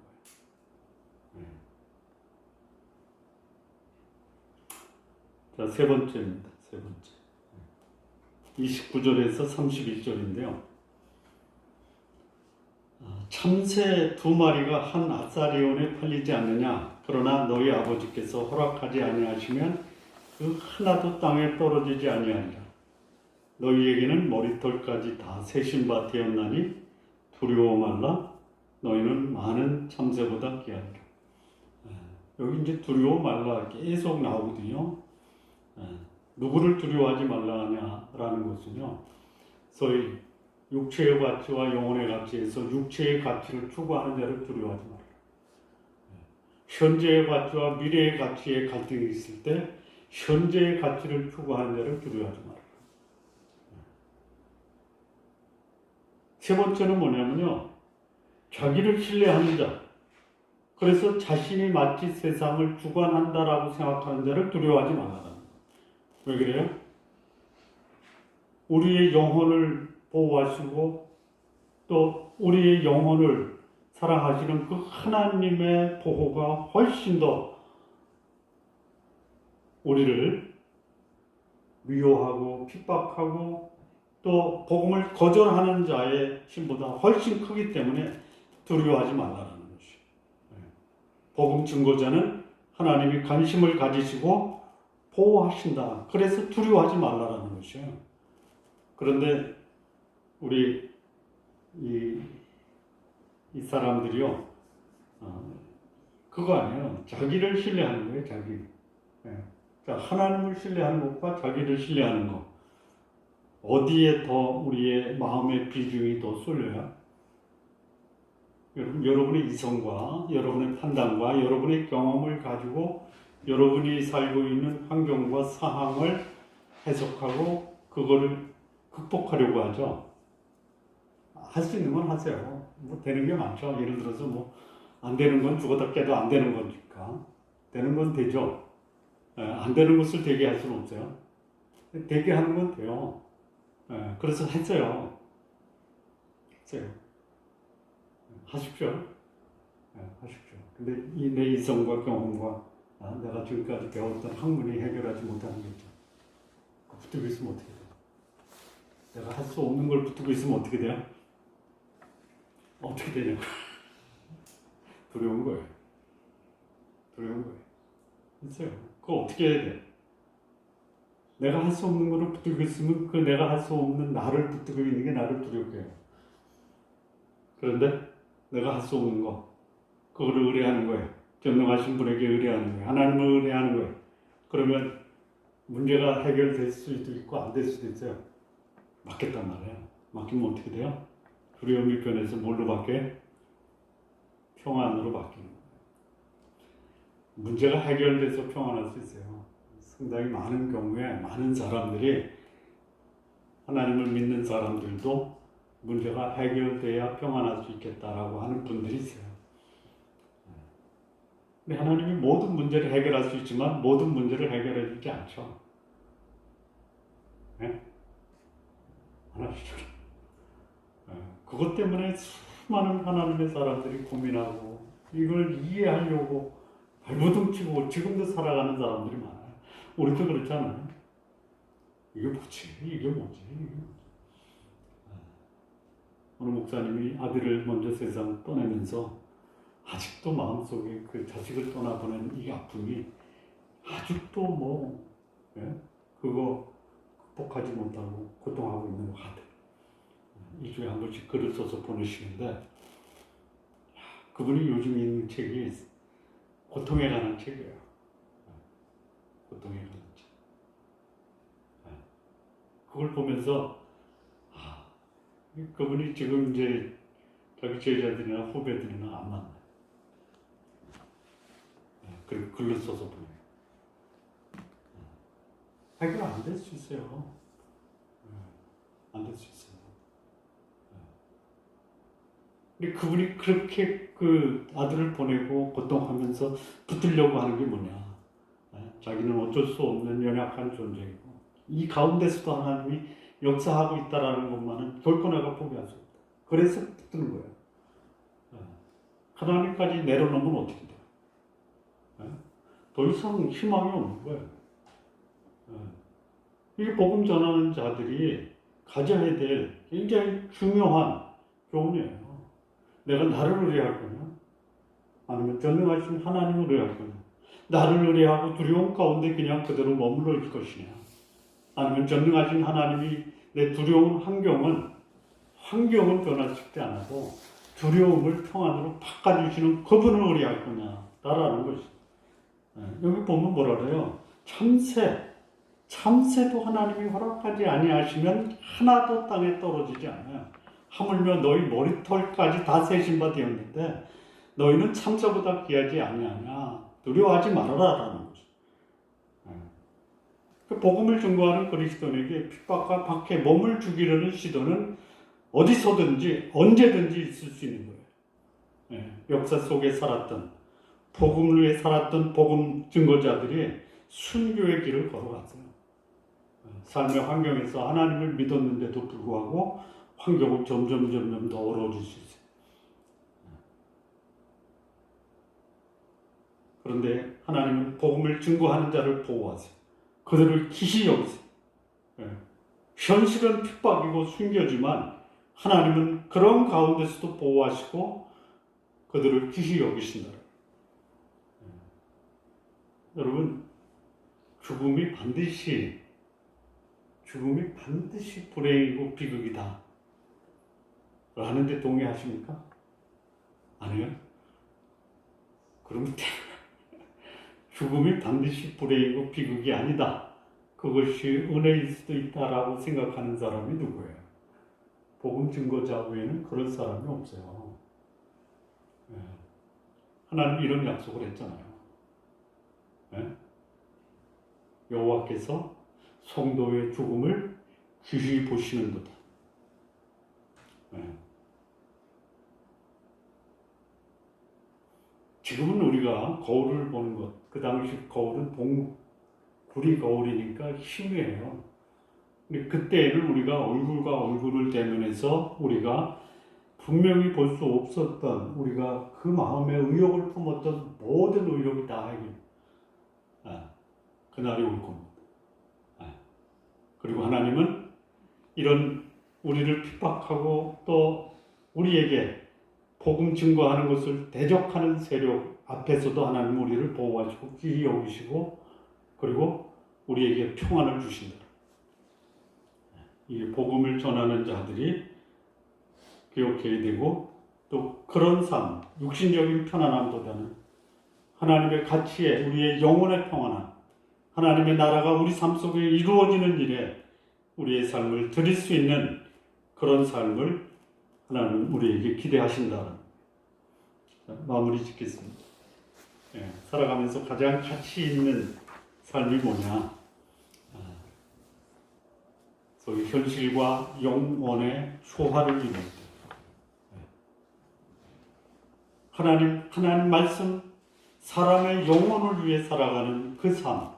자, 세 번째입니다. 세 번째. 29절에서 31절인데요. 참새 2마리가 한 아사리온에 팔리지 않느냐. 그러나 너희 아버지께서 허락하지 아니하시면 그 하나도 땅에 떨어지지 아니하리라. 너희에게는 머리털까지 다 세신 바 되었나니 두려워 말라. 너희는 많은 참새보다 귀하리라. 여기 이제 두려워 말라 계속 나오거든요. 누구를 두려워하지 말라 하냐라는 것은요. 소위 육체의 가치와 영혼의 가치에서 육체의 가치를 추구하는 자를 두려워하지 말라. 현재의 가치와 미래의 가치의 갈등이 있을 때 현재의 가치를 추구하는 자를 두려워하지 말라. 세 번째는 뭐냐면요. 자기를 신뢰하는 자. 그래서 자신이 마치 세상을 주관한다라고 생각하는 자를 두려워하지 말라. 왜 그래요? 우리의 영혼을 보호하시고 또 우리의 영혼을 사랑하시는 그 하나님의 보호가 훨씬 더 우리를 미워하고 핍박하고 또 복음을 거절하는 자의 힘보다 훨씬 크기 때문에 두려워하지 말라는 것이. 복음 증거자는 하나님이 관심을 가지시고 보호하신다. 그래서 두려워하지 말라라는 것이에요. 그런데 우리 이 사람들이요, 그거 아니에요. 자기를 신뢰하는 거예요, 자기. 예. 자, 하나님을 신뢰하는 것과 자기를 신뢰하는 것. 어디에 더 우리의 마음의 비중이 더 쏠려요? 여러분의 이성과 여러분의 판단과 여러분의 경험을 가지고 여러분이 살고 있는 환경과 상황을 해석하고 그거를 극복하려고 하죠. 할 수 있는 건 하세요. 뭐 되는 게 많죠. 예를 들어서 뭐 안 되는 건 죽어다 깨도 안 되는 거니까. 되는 건 되죠. 안 되는 것을 되게 할 수는 없어요. 되게 하는 건 돼요. 그래서 했어요. 하십시오. 하십시오. 근데 내 이성과 경험과 내가 지금까지 배웠던 학문이 해결하지 못하는 게 있죠. 붙들고 있으면 어떻게 돼요? 내가 할 수 없는 걸 붙들고 있으면 어떻게 돼요? 어떻게 되냐고. 두려운 거예요. 있어요. 그거 어떻게 해야 돼? 내가 할 수 없는 거를 붙들고 있으면 그 내가 할 수 없는 나를 붙들고 있는 게 나를 두렵게 해요. 그런데 내가 할 수 없는 거, 그거를 의뢰하는 거예요. 전능하신 분에게 의뢰하는 거예요. 하나님을 의뢰하는 거예요. 그러면 문제가 해결될 수도 있고 안 될 수도 있어요. 맡겠단 말이에요. 맡기면 어떻게 돼요? 두려움이 변해서 뭘로 바뀌어요? 평안으로 바뀌는 거예요. 문제가 해결돼서 평안할 수 있어요. 상당히 많은 경우에 많은 사람들이, 하나님을 믿는 사람들도 문제가 해결돼야 평안할 수 있겠다라고 하는 분들이 있어요. 근데 하나님이 모든 문제를 해결할 수 있지만 모든 문제를 해결해 주지 않죠. 네? 안 하시죠. 그것 때문에 수많은 하나님의 사람들이 고민하고 이걸 이해하려고 발버둥치고 지금도 살아가는 사람들이 많아요. 우리도 그렇잖아요. 이게 뭐지? 어느 목사님이 아들을 먼저 세상 떠내면서 아직도 마음속에 그 자식을 떠나보낸 이 아픔이 아직도 그거 극복하지 못하고 고통하고 있는 것 같아요. 2주에 한 번씩 글을 써서 보내시는데, 그분이 요즘 읽는 책이 고통에 관한 책이에요. 고통에 관한 책. 그걸 보면서 그분이 지금 이제 자기 제자들이나 후배들이나 안 만나요. 그리고 글로 써서 보내요. 해결 안 될 수 있어요. 안 될 수 있어요. 근데 그분이 그렇게 그 아들을 보내고 고통하면서 붙들려고 하는 게 뭐냐? 자기는 어쩔 수 없는 연약한 존재이고 이 가운데서도 하나님이 역사하고 있다라는 것만은 결코 내가 포기할 수 없다. 그래서 붙드는 거예요. 하나님까지 내려놓으면 어떻게 돼요? 더 이상 희망이 없는 거예요. 이게 복음 전하는 자들이 가져야 될 굉장히 중요한 교훈이에요. 내가 나를 의뢰할 거냐? 아니면 전능하신 하나님을 의뢰할 거냐? 나를 의뢰하고 두려움 가운데 그냥 그대로 머물러 있을 것이냐? 아니면 전능하신 하나님이 내 두려운 환경은 변화시키지 않아도 두려움을 평안으로 바꿔주시는 그분을 의뢰할 거냐? 라는 것이. 여기 보면 뭐라 그래요? 참새도 하나님이 허락하지 아니하시면 하나도 땅에 떨어지지 않아요. 하물며 너희 머리털까지 다 세신 바 되었는데 너희는 참새보다 귀하지 아니하냐. 두려워하지 말아라라는 거죠. 그 복음을 증거하는 그리스도인에게 핍박과 박해, 몸을 죽이려는 시도는 어디서든지 언제든지 있을 수 있는 거예요. 역사 속에 살았던, 복음을 위해 살았던 복음 증거자들이 순교의 길을 걸어갔어요. 삶의 환경에서 하나님을 믿었는데도 불구하고 환경은 점점 더 어려워질 수 있어요. 그런데 하나님은 복음을 증거하는 자를 보호하세요. 그들을 기시 여기세요. 현실은 핍박이고 순교지만 하나님은 그런 가운데서도 보호하시고 그들을 기시 여기신다. 여러분, 죽음이 반드시 불행이고 비극이다 라는데 동의하십니까? 아니요? 그럼 죽음이 반드시 불행이고 비극이 아니다. 그것이 은혜일 수도 있다라고 생각하는 사람이 누구예요? 복음 증거자 외에는 그런 사람이 없어요. 하나님 이런 약속을 했잖아요. 여호와께서 성도의 죽음을 귀히 보시는도다. 지금은 우리가 거울을 보는 것, 그 당시 거울은 구리 거울이니까 희미해요. 근데 그때에는 우리가 얼굴과 얼굴을 대면해서 우리가 분명히 볼 수 없었던, 우리가 그 마음에 의욕을 품었던 모든 의욕이 다 그날이 올 겁니다. 그리고 하나님은 이런 우리를 핍박하고 또 우리에게 복음 증거하는 것을 대적하는 세력 앞에서도 하나님 우리를 보호하시고 귀히 여기시고 그리고 우리에게 평안을 주신다. 이 복음을 전하는 자들이 기억해야 되고 또 그런 삶, 육신적인 편안함보다는 하나님의 가치에 우리의 영혼의 평안함, 하나님의 나라가 우리 삶 속에 이루어지는 일에 우리의 삶을 드릴 수 있는 그런 삶을 하나님 우리에게 기대하신다. 마무리 짓겠습니다. 살아가면서 가장 가치 있는 삶이 뭐냐? 소위 현실과 영혼의 조화를 이룰 때 하나님 말씀, 사람의 영혼을 위해 살아가는 그 삶,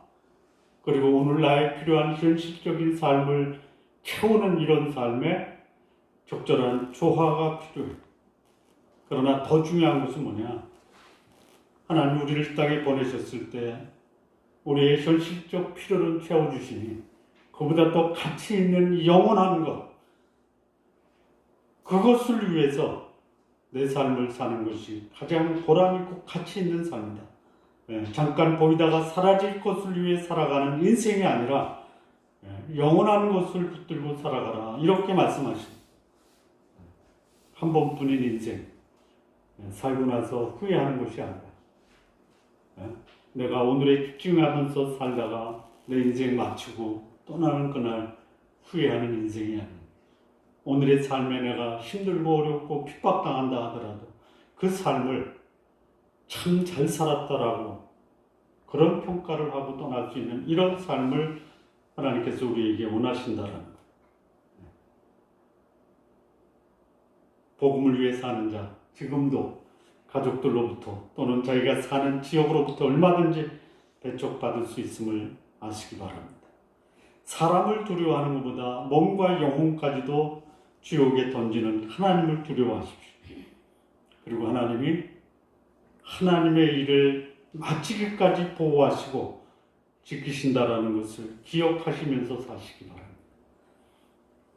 그리고 오늘날 필요한 현실적인 삶을 채우는 이런 삶에 적절한 조화가 필요해요. 그러나 더 중요한 것은 뭐냐? 하나님 우리를 이 땅에 보내셨을 때 우리의 현실적 필요를 채워주시니 그보다 더 가치 있는 영원한 것, 그것을 위해서 내 삶을 사는 것이 가장 보람있고 가치 있는 삶이다. 잠깐 보이다가 사라질 것을 위해 살아가는 인생이 아니라 영원한 것을 붙들고 살아가라, 이렇게 말씀하십니다. 한 번뿐인 인생, 살고 나서 후회하는 것이 아니라 내가 오늘에 집중하면서 살다가 내 인생 마치고 떠나는 그날 후회하는 인생이 아니라 오늘의 삶에 내가 힘들고 어렵고 핍박당한다 하더라도 그 삶을 참 잘 살았다라고 그런 평가를 하고 떠날 수 있는 이런 삶을 하나님께서 우리에게 원하신다는 것. 복음을 위해 사는 자, 지금도 가족들로부터 또는 자기가 사는 지역으로부터 얼마든지 배척받을 수 있음을 아시기 바랍니다. 사람을 두려워하는 것보다 몸과 영혼까지도 지옥에 던지는 하나님을 두려워하십시오. 그리고 하나님이 하나님의 일을 마치기까지 보호하시고 지키신다라는 것을 기억하시면서 사시기 바랍니다.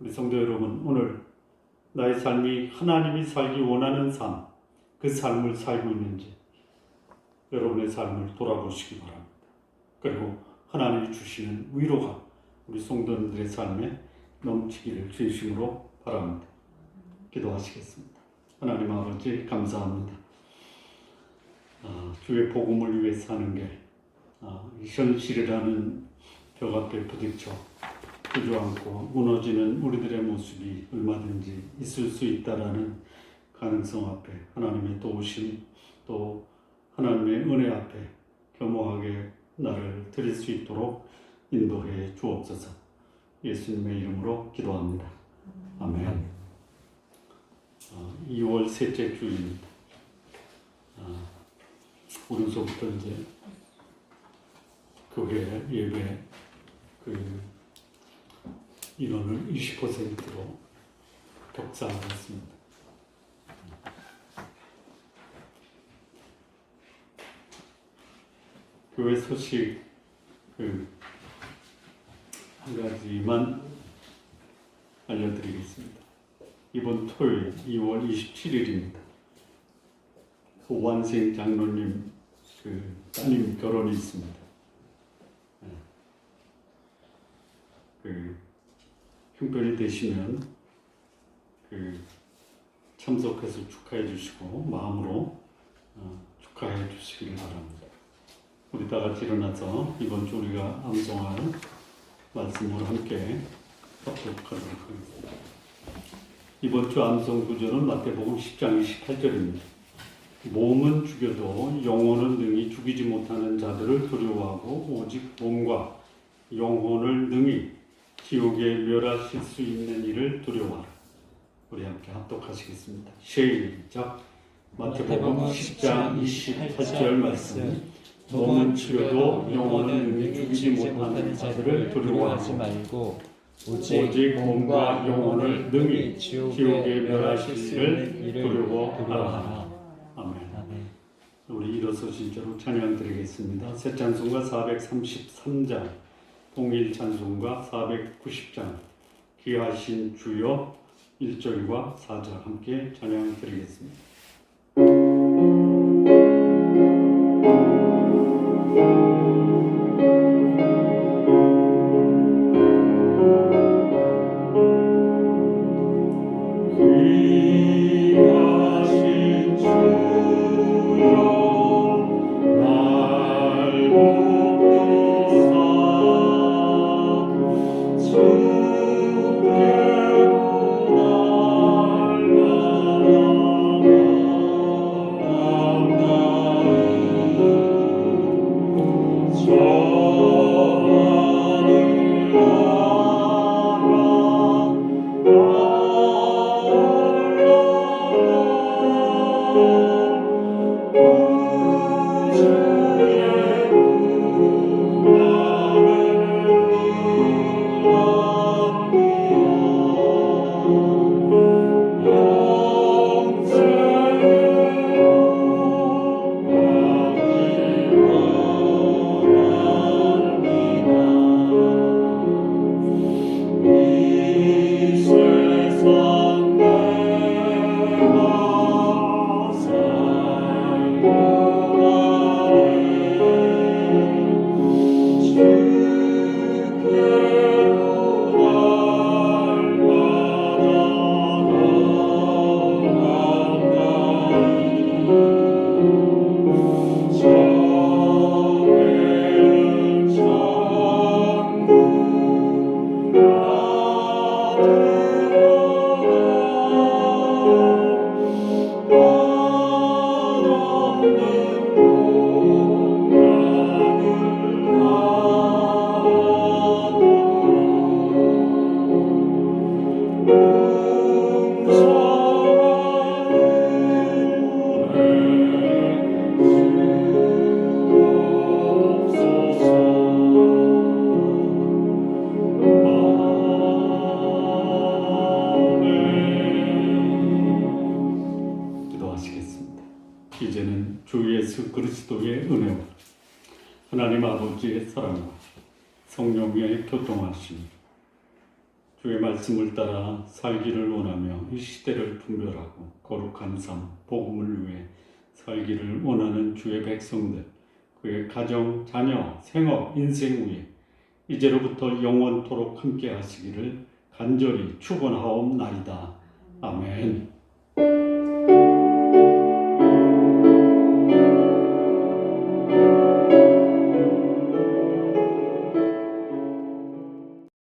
우리 성도 여러분, 오늘 나의 삶이 하나님이 살기 원하는 삶, 그 삶을 살고 있는지 여러분의 삶을 돌아보시기 바랍니다. 그리고 하나님이 주시는 위로가 우리 성도님들의 삶에 넘치기를 진심으로 바랍니다. 기도하시겠습니다. 하나님 아버지 감사합니다. 주의 복음을 위해 사는 게 현실이라는 벽 앞에 부딪혀 주저앉고 무너지는 우리들의 모습이 얼마든지 있을 수 있다라는 가능성 앞에 하나님의 도우심 또 하나님의 은혜 앞에 겸허하게 나를 드릴 수 있도록 인도해 주옵소서. 예수님의 이름으로 기도합니다. 아멘. 2월 셋째 주입니다. 오늘서부터 이제 교회 예배 인원을 20%로 격상하겠습니다. 교회 소식 한 가지만 알려드리겠습니다. 이번 토요일 2월 27일입니다. 소완생 장로님 따님 결혼이 있습니다. 형편이 되시면 참석해서 축하해 주시고 마음으로 축하해 주시기를 바랍니다. 우리 다 같이 일어나서 이번 주 우리가 암송할 말씀으로 함께 합독하도록 하겠습니다. 이번 주 암송 구절은 마태복음 10장 28절입니다. 몸은 죽여도 영혼은 능히 죽이지 못하는 자들을 두려워하고 오직 몸과 영혼을 능히 지옥에 멸하실 수 있는 이를 두려워하라. 우리 함께 합독하시겠습니다. 시작. 마태복음 10장 28절 말씀. 몸은 죽여도 영혼은 능히 죽이지 못하는 자들을 두려워하지 말고 오직 몸과 영혼을 능히 지옥에 멸하실 이를 두려워하라. 아멘. 우리 일어서 진짜로 찬양 드리겠습니다. 새 찬송가 433장, 동일 찬송가 490장, 귀하신 주여 1절과 4절 함께 찬양 드리겠습니다. 이제는 주 예수 그리스도의 은혜와 하나님 아버지의 사랑과 성령의 교통하심, 주의 말씀을 따라 살기를 원하며 이 시대를 분별하고 거룩한 삶, 복음을 위해 살기를 원하는 주의 백성들, 그의 가정, 자녀, 생업, 인생 위에 이제로부터 영원토록 함께 하시기를 간절히 축원하옵나이다. 아멘.